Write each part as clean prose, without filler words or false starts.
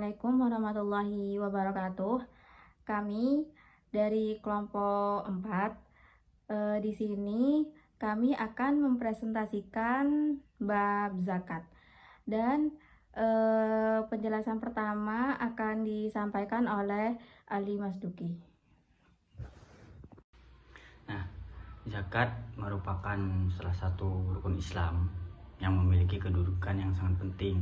Assalamualaikum warahmatullahi wabarakatuh. Kami dari kelompok 4 di sini kami akan mempresentasikan bab zakat. Dan penjelasan pertama akan disampaikan oleh Ali Masduki. Nah, zakat merupakan salah satu rukun Islam yang memiliki kedudukan yang sangat penting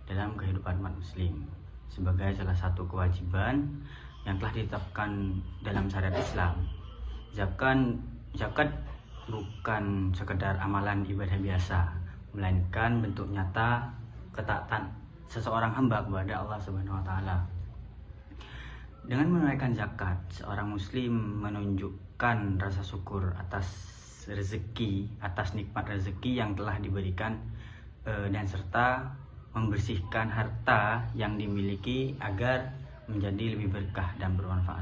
dalam kehidupan umat muslim sebagai salah satu kewajiban yang telah ditetapkan dalam syariat Islam. Zakat bukan sekedar amalan ibadah biasa, melainkan bentuk nyata ketaatan seseorang hamba kepada Allah Subhanahu wa taala. Dengan menunaikan zakat, seorang muslim menunjukkan rasa syukur atas nikmat rezeki yang telah diberikan dan serta membersihkan harta yang dimiliki agar menjadi lebih berkah dan bermanfaat.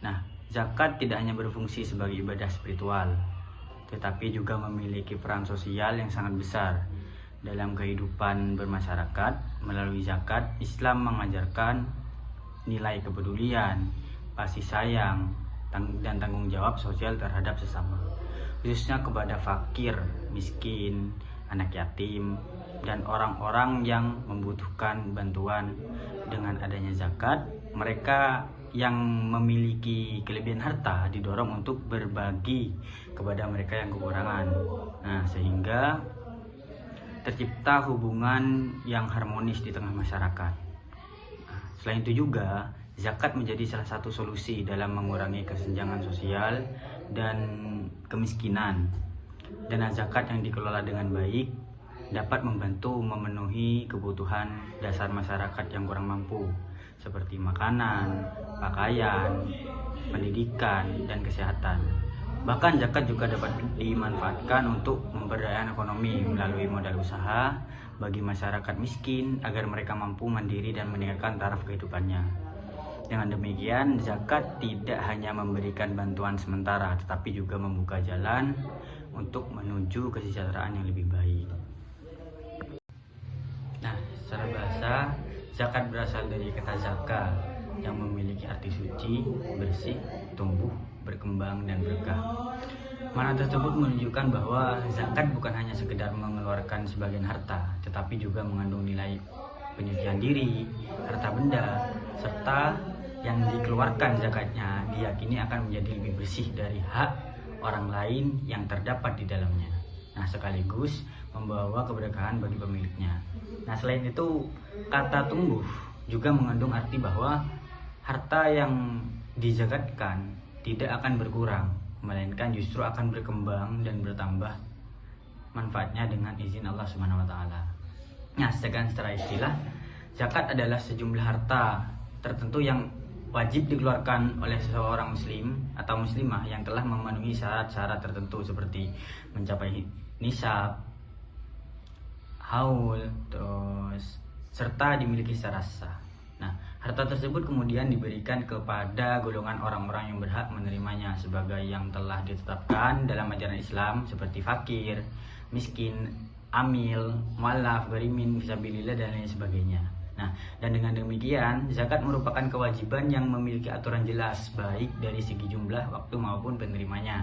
Nah, zakat tidak hanya berfungsi sebagai ibadah spiritual, tetapi juga memiliki peran sosial yang sangat besar dalam kehidupan bermasyarakat. Melalui zakat, Islam mengajarkan nilai kepedulian, kasih sayang, dan tanggung jawab sosial terhadap sesama, khususnya kepada fakir, miskin, anak yatim, dan orang-orang yang membutuhkan bantuan. Dengan adanya zakat, mereka yang memiliki kelebihan harta didorong untuk berbagi kepada mereka yang kekurangan. Nah, sehingga tercipta hubungan yang harmonis di tengah masyarakat. Selain itu juga, zakat menjadi salah satu solusi dalam mengurangi kesenjangan sosial dan kemiskinan. Dana zakat yang dikelola dengan baik dapat membantu memenuhi kebutuhan dasar masyarakat yang kurang mampu, seperti makanan, pakaian, pendidikan, dan kesehatan. Bahkan zakat juga dapat dimanfaatkan untuk pemberdayaan ekonomi melalui modal usaha bagi masyarakat miskin agar mereka mampu mandiri dan meningkatkan taraf kehidupannya. Dengan demikian, zakat tidak hanya memberikan bantuan sementara, tetapi juga membuka jalan untuk menuju kesejahteraan yang lebih baik. Nah, secara bahasa, zakat berasal dari kata zaka yang memiliki arti suci, bersih, tumbuh, berkembang, dan berkah. Makna tersebut menunjukkan bahwa zakat bukan hanya sekedar mengeluarkan sebagian harta, tetapi juga mengandung nilai penyucian diri, harta benda, serta yang dikeluarkan zakatnya diyakini akan menjadi lebih bersih dari hak orang lain yang terdapat di dalamnya. Nah, sekaligus membawa keberkahan bagi pemiliknya. Nah, selain itu, kata tumbuh juga mengandung arti bahwa harta yang dizakatkan tidak akan berkurang, melainkan justru akan berkembang dan bertambah manfaatnya dengan izin Allah Subhanahu wa taala. Nah, secara istilah, zakat adalah sejumlah harta tertentu yang wajib dikeluarkan oleh seseorang muslim atau muslimah yang telah memenuhi syarat-syarat tertentu seperti mencapai nisab, haul, serta dimiliki secara sah. Nah, harta tersebut kemudian diberikan kepada golongan orang-orang yang berhak menerimanya sebagai yang telah ditetapkan dalam ajaran Islam seperti fakir, miskin, amil, mu'allaf, gharimin, fisabilillah, dan lain sebagainya. Nah, dan dengan demikian, zakat merupakan kewajiban yang memiliki aturan jelas baik dari segi jumlah, waktu maupun penerimanya.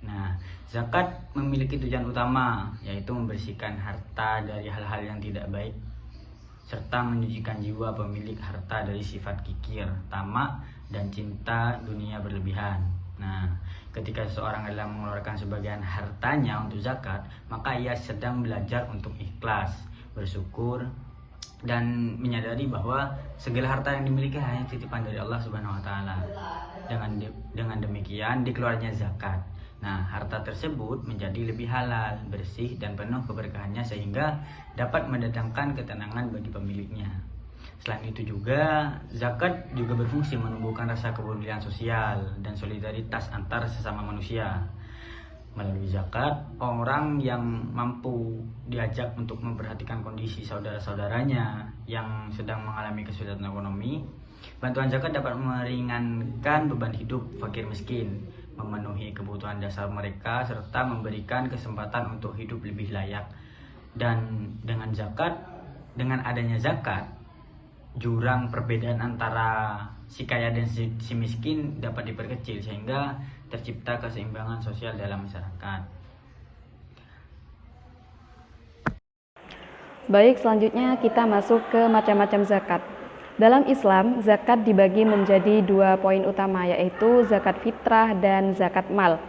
Nah, zakat memiliki tujuan utama, yaitu membersihkan harta dari hal-hal yang tidak baik, serta menyucikan jiwa pemilik harta dari sifat kikir, tamak, dan cinta dunia berlebihan. Nah, ketika seseorang adalah mengeluarkan sebagian hartanya untuk zakat, maka ia sedang belajar untuk ikhlas, bersyukur, dan menyadari bahwa segala harta yang dimiliki hanya titipan dari Allah Subhanahu wa taala. Dengan demikian dikeluarnya zakat. Nah, harta tersebut menjadi lebih halal, bersih, dan penuh keberkahannya sehingga dapat mendatangkan ketenangan bagi pemiliknya. Selain itu juga, zakat juga berfungsi menumbuhkan rasa kepedulian sosial dan solidaritas antar sesama manusia. Melalui zakat, orang yang mampu diajak untuk memperhatikan kondisi saudara-saudaranya yang sedang mengalami kesulitan ekonomi. Bantuan zakat dapat meringankan beban hidup fakir miskin, memenuhi kebutuhan dasar mereka, serta memberikan kesempatan untuk hidup lebih layak. Dan dengan adanya zakat, jurang perbedaan antara si kaya dan si miskin dapat diperkecil sehingga tercipta keseimbangan sosial dalam masyarakat. Baik, selanjutnya kita masuk ke macam-macam zakat. Dalam Islam, zakat dibagi menjadi 2 poin utama, yaitu zakat fitrah dan zakat mal.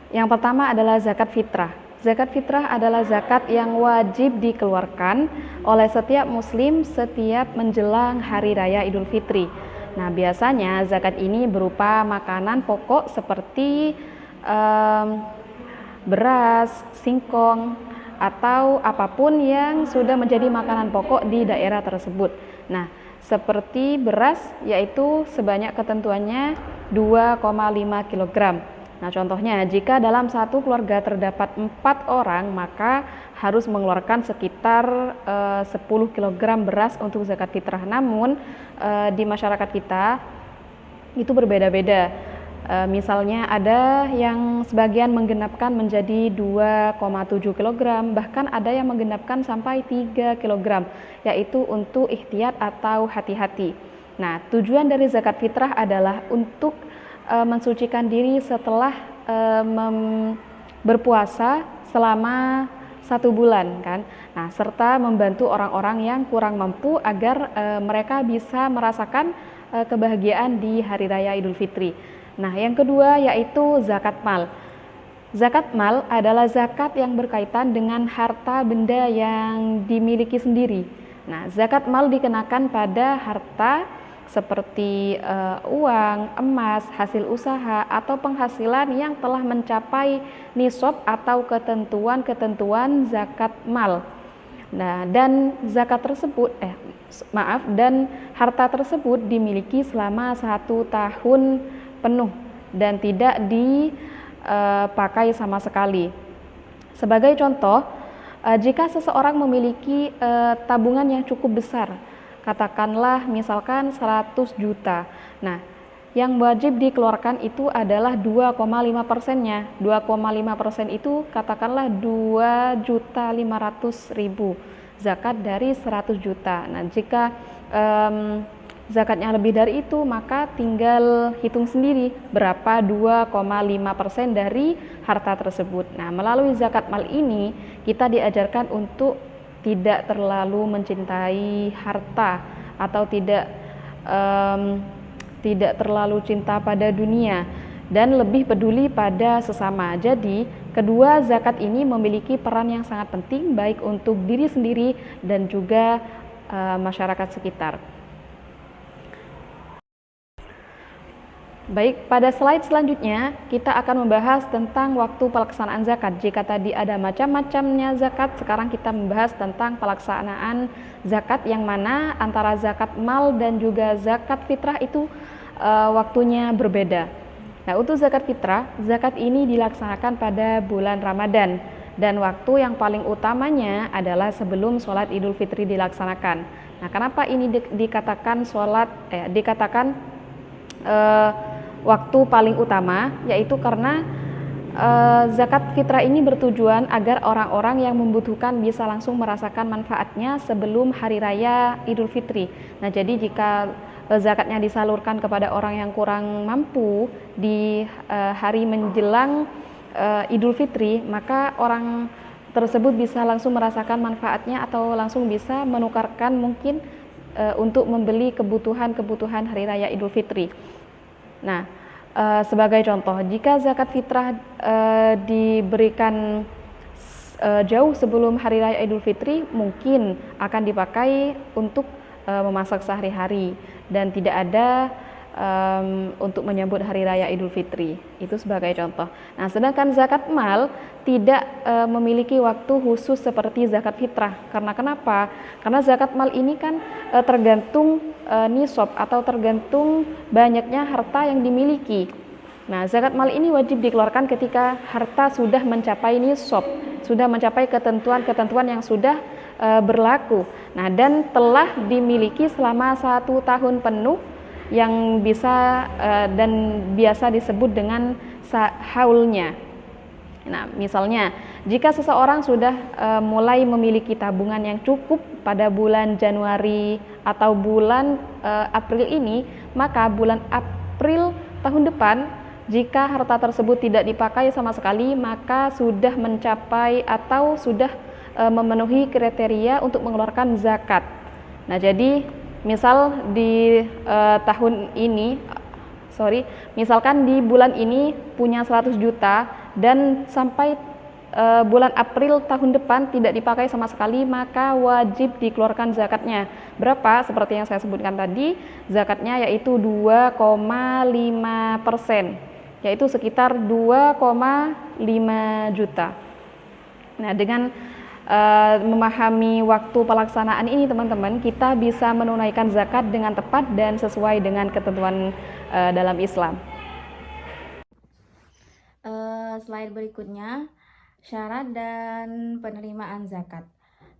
Yang pertama adalah zakat fitrah. Zakat fitrah adalah zakat yang wajib dikeluarkan oleh setiap muslim setiap menjelang hari raya Idul Fitri. Nah, biasanya zakat ini berupa makanan pokok seperti beras, singkong, atau apapun yang sudah menjadi makanan pokok di daerah tersebut. Nah, seperti beras yaitu sebanyak ketentuannya 2,5 kg. Nah, contohnya jika dalam satu keluarga terdapat 4 orang, maka harus mengeluarkan sekitar 10 kg beras untuk zakat fitrah. Namun di masyarakat kita itu berbeda-beda. Misalnya ada yang sebagian menggenapkan menjadi 2,7 kg, bahkan ada yang menggenapkan sampai 3 kg, yaitu untuk ikhtiyat atau hati-hati. Nah, tujuan dari zakat fitrah adalah untuk mensucikan diri setelah berpuasa selama 1 bulan kan. Nah, serta membantu orang-orang yang kurang mampu agar mereka bisa merasakan kebahagiaan di hari raya Idul Fitri. Nah, yang kedua yaitu zakat mal. Zakat mal adalah zakat yang berkaitan dengan harta benda yang dimiliki sendiri. Nah, zakat mal dikenakan pada harta seperti uang, emas, hasil usaha, atau penghasilan yang telah mencapai nisab atau ketentuan-ketentuan zakat mal. Nah, dan harta tersebut dimiliki selama 1 tahun penuh dan tidak dipakai sama sekali. Sebagai contoh, jika seseorang memiliki tabungan yang cukup besar, katakanlah misalkan 100 juta. Nah, yang wajib dikeluarkan itu adalah 2,5%-nya. 2,5% itu katakanlah 2.500.000 zakat dari 100 juta. Nah, jika zakatnya lebih dari itu, maka tinggal hitung sendiri berapa 2,5% dari harta tersebut. Nah, melalui zakat mal ini kita diajarkan untuk tidak terlalu mencintai harta atau tidak terlalu cinta pada dunia dan lebih peduli pada sesama. Jadi, kedua zakat ini memiliki peran yang sangat penting baik untuk diri sendiri dan juga masyarakat sekitar. Baik, pada slide selanjutnya kita akan membahas tentang waktu pelaksanaan zakat. Jika tadi ada macam-macamnya zakat, sekarang kita membahas tentang pelaksanaan zakat yang mana antara zakat mal dan juga zakat fitrah itu waktunya berbeda. Nah, untuk zakat fitrah, zakat ini dilaksanakan pada bulan Ramadan dan waktu yang paling utamanya adalah sebelum sholat Idul Fitri dilaksanakan. Nah, kenapa ini dikatakan waktu paling utama, yaitu karena zakat fitrah ini bertujuan agar orang-orang yang membutuhkan bisa langsung merasakan manfaatnya sebelum hari raya Idul Fitri. Nah, jadi jika zakatnya disalurkan kepada orang yang kurang mampu di hari menjelang Idul Fitri, maka orang tersebut bisa langsung merasakan manfaatnya atau langsung bisa menukarkan mungkin untuk membeli kebutuhan hari raya Idul Fitri. Nah, sebagai contoh, jika zakat fitrah diberikan jauh sebelum hari raya Idul Fitri, mungkin akan dipakai untuk memasak sehari-hari dan tidak ada untuk menyambut hari raya Idul Fitri. Itu sebagai contoh. Nah, sedangkan zakat mal tidak memiliki waktu khusus seperti zakat fitrah. Karena kenapa? Karena zakat mal ini kan tergantung nisab atau tergantung banyaknya harta yang dimiliki. Nah, zakat mal ini wajib dikeluarkan ketika harta sudah mencapai nisab, sudah mencapai ketentuan-ketentuan yang sudah berlaku. Nah, dan telah dimiliki selama 1 tahun penuh yang bisa dan biasa disebut dengan haulnya. Nah, misalnya jika seseorang sudah mulai memiliki tabungan yang cukup pada bulan Januari atau bulan April ini, maka bulan April tahun depan jika harta tersebut tidak dipakai sama sekali, maka sudah mencapai atau sudah memenuhi kriteria untuk mengeluarkan zakat. Nah, jadi misal di tahun ini, misalkan di bulan ini punya 100 juta dan sampai bulan April tahun depan tidak dipakai sama sekali, maka wajib dikeluarkan zakatnya. Berapa? Seperti yang saya sebutkan tadi, zakatnya yaitu 2,5%, yaitu sekitar 2,5 juta. Nah, dengan memahami waktu pelaksanaan ini teman-teman, kita bisa menunaikan zakat dengan tepat dan sesuai dengan ketentuan dalam Islam. Slide berikutnya, syarat dan penerimaan zakat.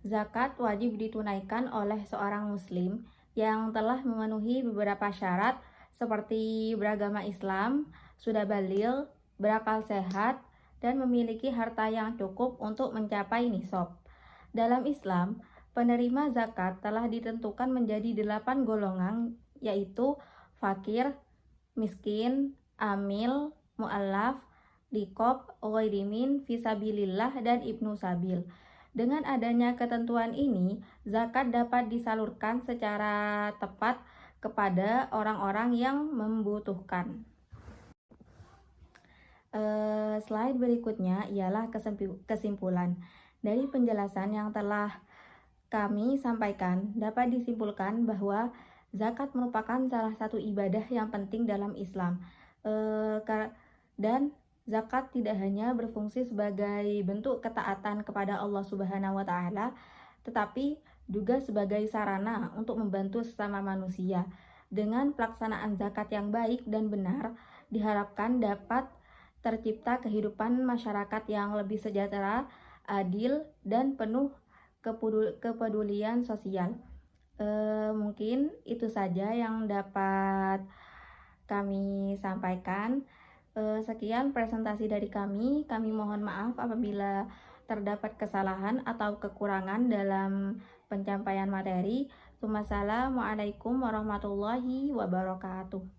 Zakat wajib ditunaikan oleh seorang muslim yang telah memenuhi beberapa syarat seperti beragama Islam, sudah baligh, berakal sehat, dan memiliki harta yang cukup untuk mencapai nisab. Dalam Islam, penerima zakat telah ditentukan menjadi 8 golongan, yaitu fakir, miskin, amil, mu'allaf, liqab, gharimin, fisabilillah, dan ibnu sabil. Dengan adanya ketentuan ini, zakat dapat disalurkan secara tepat kepada orang-orang yang membutuhkan. Slide berikutnya ialah kesimpulan. Dari penjelasan yang telah kami sampaikan, dapat disimpulkan bahwa zakat merupakan salah satu ibadah yang penting dalam Islam. Dan zakat tidak hanya berfungsi sebagai bentuk ketaatan kepada Allah Subhanahu wa Ta'ala, tetapi juga sebagai sarana untuk membantu sesama manusia. Dengan pelaksanaan zakat yang baik dan benar, diharapkan dapat tercipta kehidupan masyarakat yang lebih sejahtera, adil, dan penuh kepedulian sosial. Mungkin itu saja yang dapat kami sampaikan. Sekian presentasi dari kami. Kami mohon maaf apabila terdapat kesalahan atau kekurangan dalam penyampaian materi. Wassalamualaikum warahmatullahi wabarakatuh.